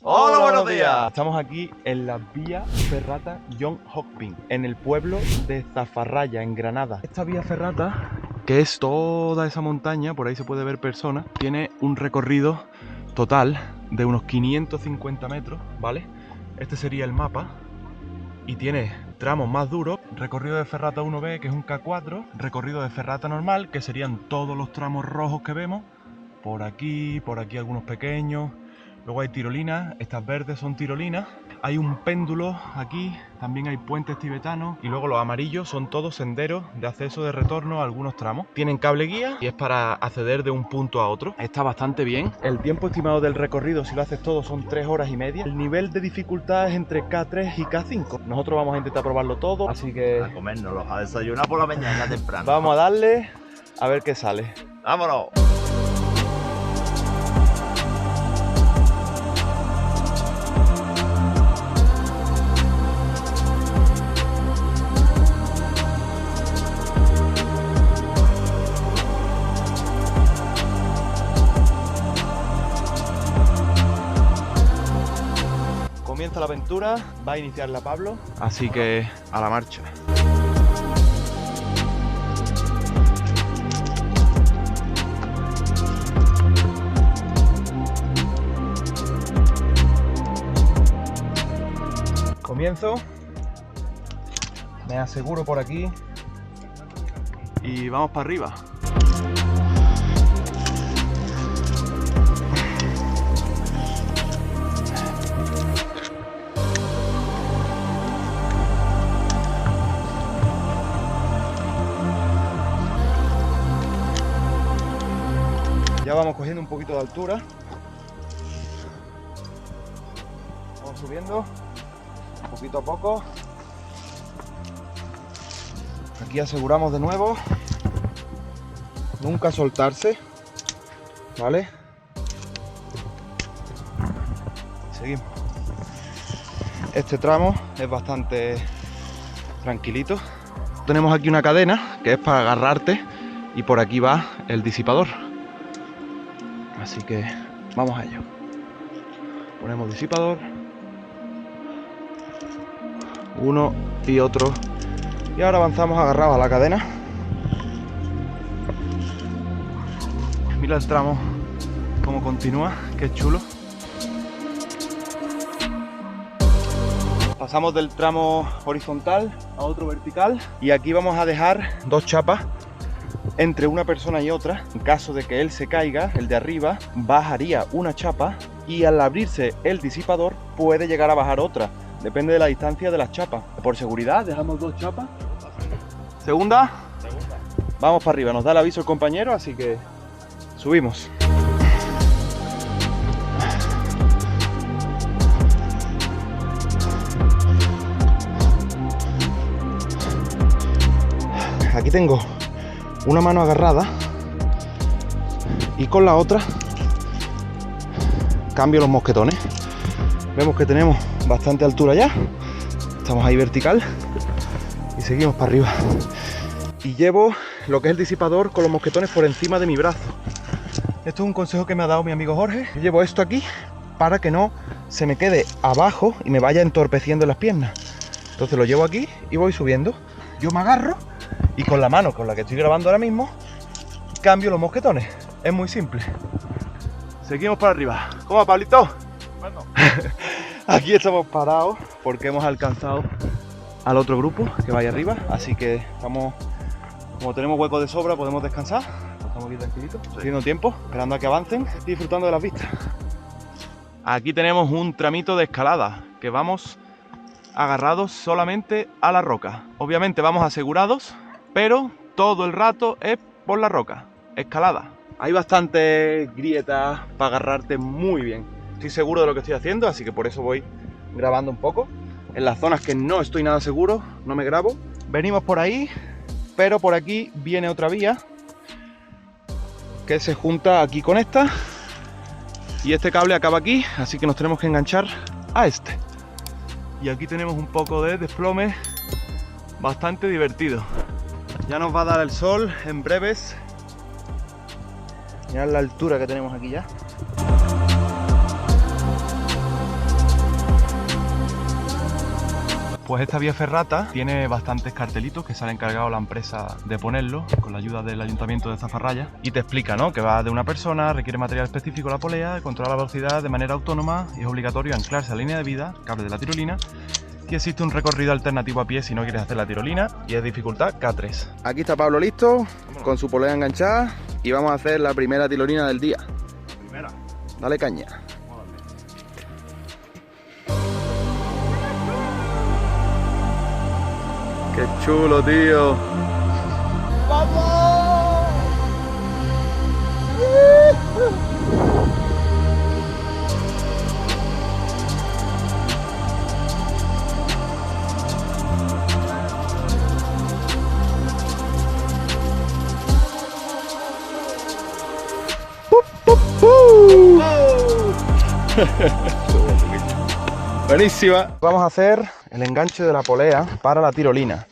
Hola, buenos días. Estamos aquí en la vía ferrata John Hopkins, en el pueblo de Zafarraya, en Granada. Esta vía ferrata, que es toda esa montaña, por ahí se puede ver personas, tiene un recorrido total de unos 550 metros, ¿vale? Este sería el mapa y tiene tramos más duros, recorrido de ferrata 1B, que es un K4, recorrido de ferrata normal, que serían todos los tramos rojos que vemos, por aquí algunos pequeños. Luego hay tirolinas, estas verdes son tirolinas. Hay un péndulo aquí, también hay puentes tibetanos. Y luego los amarillos son todos senderos de acceso de retorno a algunos tramos. Tienen cable guía y es para acceder de un punto a otro. Está bastante bien. El tiempo estimado del recorrido, si lo haces todo, son 3 horas y media. El nivel de dificultad es entre K3 y K5. Nosotros vamos a intentar probarlo todo, así que... A comérnoslos, a desayunar por la mañana temprano. Vamos a darle a ver qué sale. ¡Vámonos! Comienza la aventura, va a iniciarla Pablo, así que a la marcha. Comienzo, me aseguro por aquí y vamos para arriba. Ya vamos cogiendo un poquito de altura. Vamos subiendo poquito a poco. Aquí aseguramos de nuevo nunca soltarse, ¿vale? Seguimos. Este tramo es bastante tranquilito. Tenemos aquí una cadena que es para agarrarte y por aquí va el disipador. Así que vamos a ello. Ponemos disipador. Uno y otro. Y ahora avanzamos agarrados a la cadena. Mira el tramo cómo continúa, qué chulo. Pasamos del tramo horizontal a otro vertical. Y aquí vamos a dejar dos chapas entre una persona y otra. En caso de que él se caiga, el de arriba bajaría una chapa y al abrirse el disipador puede llegar a bajar otra. Depende de la distancia de las chapas. Por seguridad dejamos dos chapas. ¿Segunda? Segunda. Vamos para arriba, nos da el aviso el compañero, así que subimos. Aquí tengo una mano agarrada y con la otra cambio los mosquetones. Vemos que tenemos bastante altura ya, estamos ahí vertical y seguimos para arriba. Y llevo lo que es el disipador con los mosquetones por encima de mi brazo. Esto es un consejo que me ha dado mi amigo Jorge. Yo llevo esto aquí para que no se me quede abajo y me vaya entorpeciendo las piernas. Entonces lo llevo aquí y voy subiendo. Yo me agarro y con la mano con la que estoy grabando ahora mismo cambio los mosquetones. Es muy simple. Seguimos para arriba. ¿Cómo va, Pablito? Bueno. Aquí estamos parados porque hemos alcanzado al otro grupo que va ahí arriba, así que estamos, como tenemos hueco de sobra, podemos descansar. Estamos aquí tranquilitos, haciendo tiempo, esperando a que avancen, disfrutando de las vistas. Aquí tenemos un tramito de escalada que vamos agarrados solamente a la roca. Obviamente vamos asegurados, pero todo el rato es por la roca, escalada. Hay bastantes grietas para agarrarte muy bien. Estoy seguro de lo que estoy haciendo, así que por eso voy grabando un poco. En las zonas que no estoy nada seguro, no me grabo. Venimos por ahí, pero por aquí viene otra vía que se junta aquí con esta. Y este cable acaba aquí, así que nos tenemos que enganchar a este. Y aquí tenemos un poco de desplome bastante divertido. Ya nos va a dar el sol en breves. Mirad la altura que tenemos aquí ya. Pues esta vía ferrata tiene bastantes cartelitos que se ha encargado la empresa de ponerlo con la ayuda del ayuntamiento de Zafarraya, y te explica, ¿no?, que va de una persona, requiere material específico la polea, controla la velocidad de manera autónoma y es obligatorio anclarse a la línea de vida, cable de la tirolina, y existe un recorrido alternativo a pie si no quieres hacer la tirolina y es dificultad K3. Aquí está Pablo listo, con su polea enganchada, y vamos a hacer la primera tirolina del día. Primera. Dale caña. ¡Qué chulo, tío! ¡Vamos! Buenísima. Vamos a hacer el enganche de la polea para la tirolina.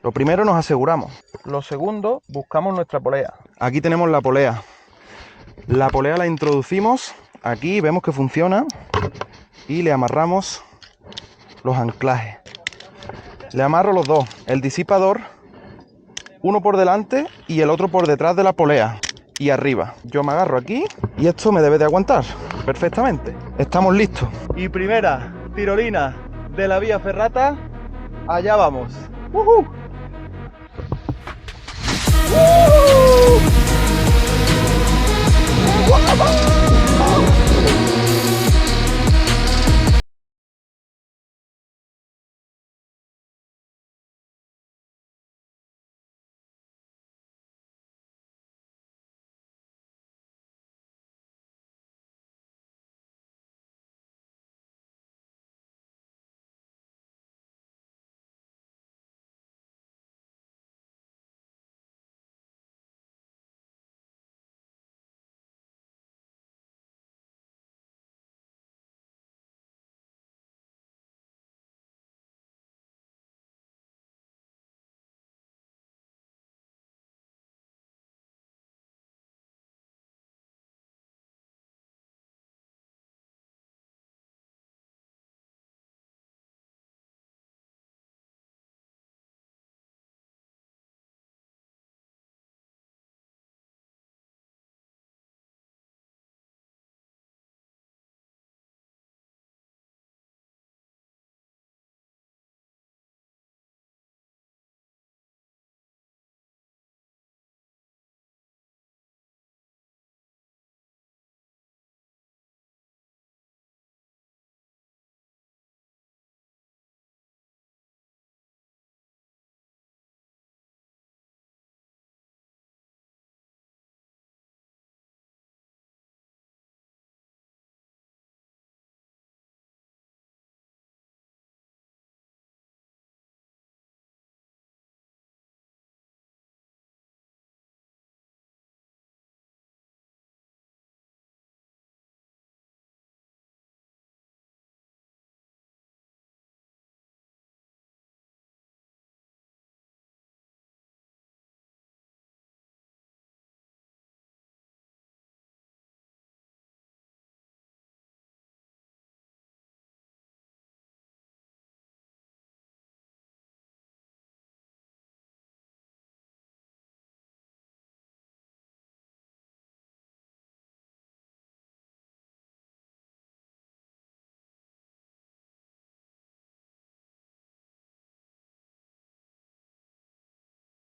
Lo primero nos aseguramos. Lo segundo, buscamos nuestra polea. Aquí tenemos la polea. La polea la introducimos aquí, vemos que funciona, y le amarramos los anclajes. Le amarro los dos, el disipador, uno por delante y el otro por detrás de la polea y arriba. Yo me agarro aquí y esto me debe de aguantar perfectamente. Estamos listos. Y primera tirolina de la vía ferrata, allá vamos. ¡Uhú!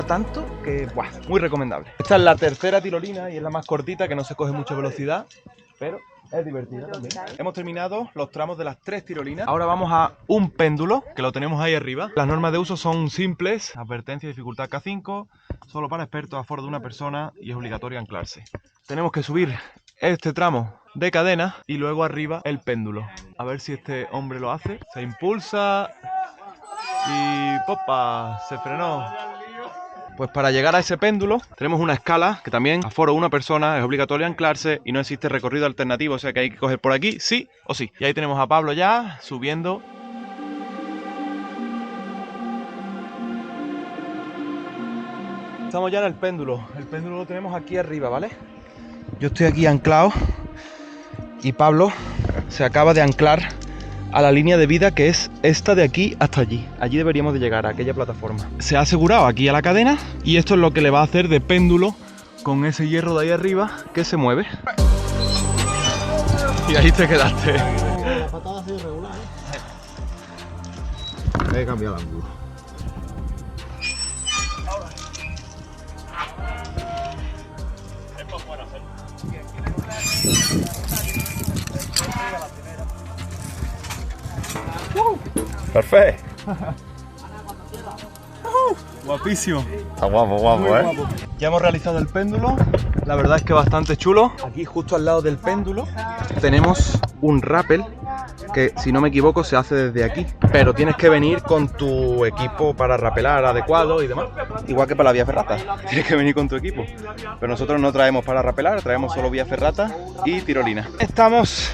Tanto que, ¡buah!, muy recomendable. Esta es la tercera tirolina y es la más cortita, que no se coge mucha velocidad, pero es divertida también. Hemos terminado los tramos de las 3 tirolinas. Ahora vamos a un péndulo, que lo tenemos ahí arriba. Las normas de uso son simples: advertencia, dificultad K5, solo para expertos, aforo de una persona y es obligatorio anclarse. Tenemos que subir este tramo de cadena y luego arriba el péndulo. A ver si este hombre lo hace. Se impulsa y ¡popa! Se frenó. Pues para llegar a ese péndulo tenemos una escala que también aforo una persona, es obligatorio anclarse y no existe recorrido alternativo, o sea que hay que coger por aquí sí o sí. Y ahí tenemos a Pablo ya subiendo. Estamos ya en el péndulo lo tenemos aquí arriba, ¿vale? Yo estoy aquí anclado y Pablo se acaba de anclar a la línea de vida, que es esta de aquí hasta allí. Allí deberíamos de llegar, a aquella plataforma. Se ha asegurado aquí a la cadena y esto es lo que le va a hacer de péndulo con ese hierro de ahí arriba que se mueve. Y ahí te quedaste. La patada ha sido irregular, He cambiado el ángulo. Perfecto. Guapísimo. Está guapo, guapo, ¿eh? Ya hemos realizado el péndulo, la verdad es que bastante chulo. Aquí justo al lado del péndulo tenemos un rappel que, si no me equivoco, se hace desde aquí. Pero tienes que venir con tu equipo para rapelar adecuado y demás. Igual que para la vía ferrata, tienes que venir con tu equipo. Pero nosotros no traemos para rapelar, traemos solo vía ferrata y tirolina. Estamos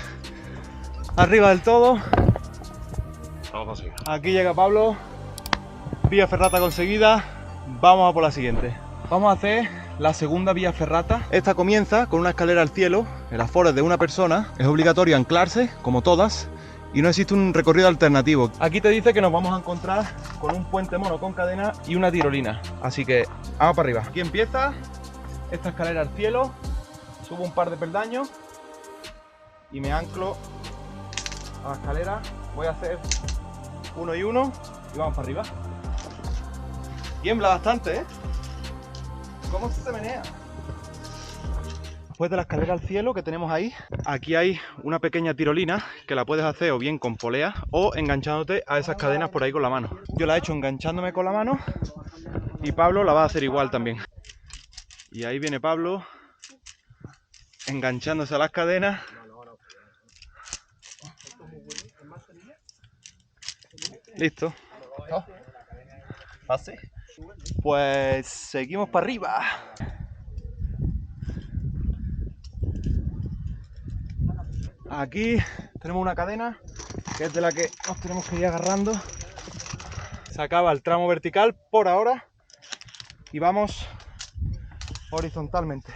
arriba del todo. Aquí llega Pablo. Vía ferrata conseguida. Vamos a por la siguiente. Vamos a hacer la segunda vía ferrata. Esta comienza con una escalera al cielo. El aforo es de una persona. Es obligatorio anclarse, como todas. Y no existe un recorrido alternativo. Aquí te dice que nos vamos a encontrar con un puente mono con cadena y una tirolina. Así que vamos para arriba. Aquí empieza esta escalera al cielo. Subo un par de peldaños y me anclo a la escalera. Voy a hacer uno y uno y vamos para arriba. Tiembla bastante, ¿eh? ¿Cómo se menea? Después de la escalera al cielo que tenemos ahí, aquí hay una pequeña tirolina que la puedes hacer o bien con polea o enganchándote a esas cadenas por ahí con la mano. Yo la he hecho enganchándome con la mano y Pablo la va a hacer igual también. Y ahí viene Pablo enganchándose a las cadenas. Listo. ¿Así? Pues seguimos para arriba. Aquí tenemos una cadena que es de la que nos tenemos que ir agarrando. Se acaba el tramo vertical por ahora y vamos horizontalmente.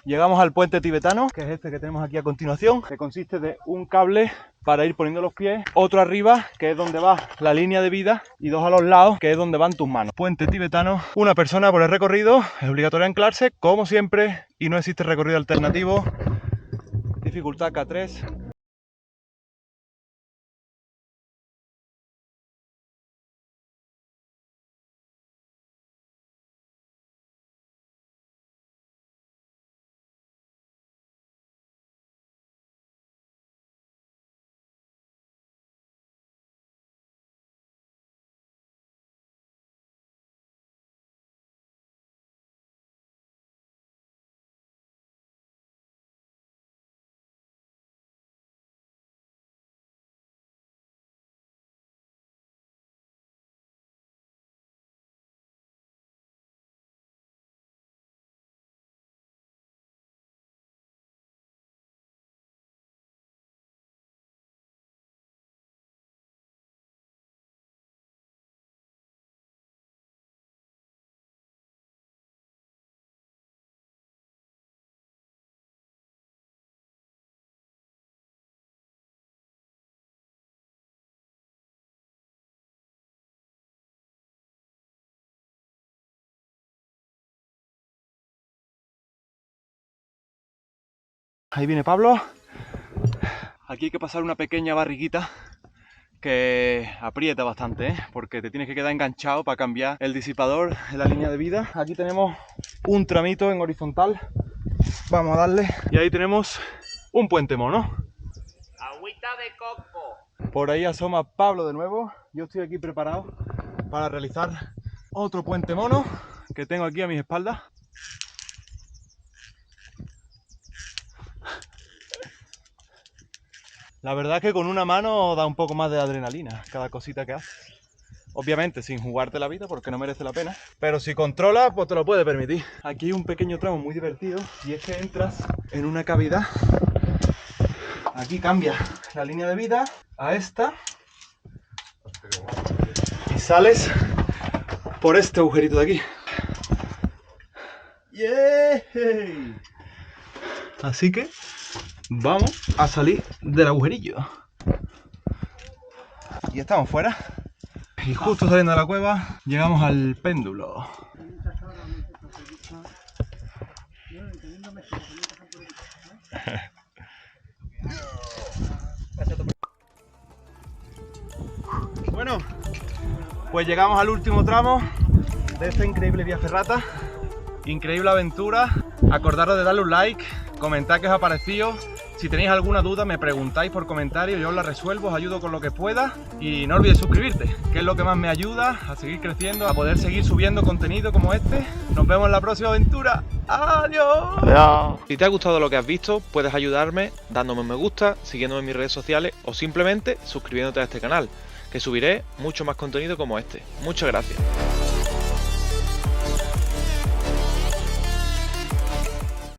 Llegamos al puente tibetano, que es este que tenemos aquí a continuación, que consiste de un cable para ir poniendo los pies, otro arriba, que es donde va la línea de vida, y dos a los lados, que es donde van tus manos. Puente tibetano, una persona por el recorrido, es obligatorio anclarse, como siempre, y no existe recorrido alternativo. Dificultad K3. Ahí viene Pablo. Aquí hay que pasar una pequeña barriguita que aprieta bastante, ¿eh? Porque te tienes que quedar enganchado para cambiar el disipador en la línea de vida. Aquí tenemos un tramito en horizontal. Vamos a darle. Y ahí tenemos un puente mono. Agüita de coco. Por ahí asoma Pablo de nuevo. Yo estoy aquí preparado para realizar otro puente mono que tengo aquí a mis espaldas. La verdad es que con una mano da un poco más de adrenalina cada cosita que haces. Obviamente sin jugarte la vida porque no merece la pena. Pero si controlas, pues te lo puedes permitir. Aquí hay un pequeño tramo muy divertido y es que entras en una cavidad. Aquí cambia la línea de vida a esta. Y sales por este agujerito de aquí. ¡Yay! Así que vamos a salir del agujerillo. Y estamos fuera. Y justo saliendo de la cueva llegamos al péndulo. Bueno, pues llegamos al último tramo de este increíble viaje rata. Increíble aventura. Acordaros de darle un like, comentar qué os ha parecido. Si tenéis alguna duda me preguntáis por comentario, yo os la resuelvo, os ayudo con lo que pueda. Y no olvides suscribirte, que es lo que más me ayuda a seguir creciendo, a poder seguir subiendo contenido como este. Nos vemos en la próxima aventura. ¡Adiós! Adiós. Si te ha gustado lo que has visto, puedes ayudarme dándome un me gusta, siguiéndome en mis redes sociales o simplemente suscribiéndote a este canal, que subiré mucho más contenido como este. Muchas gracias.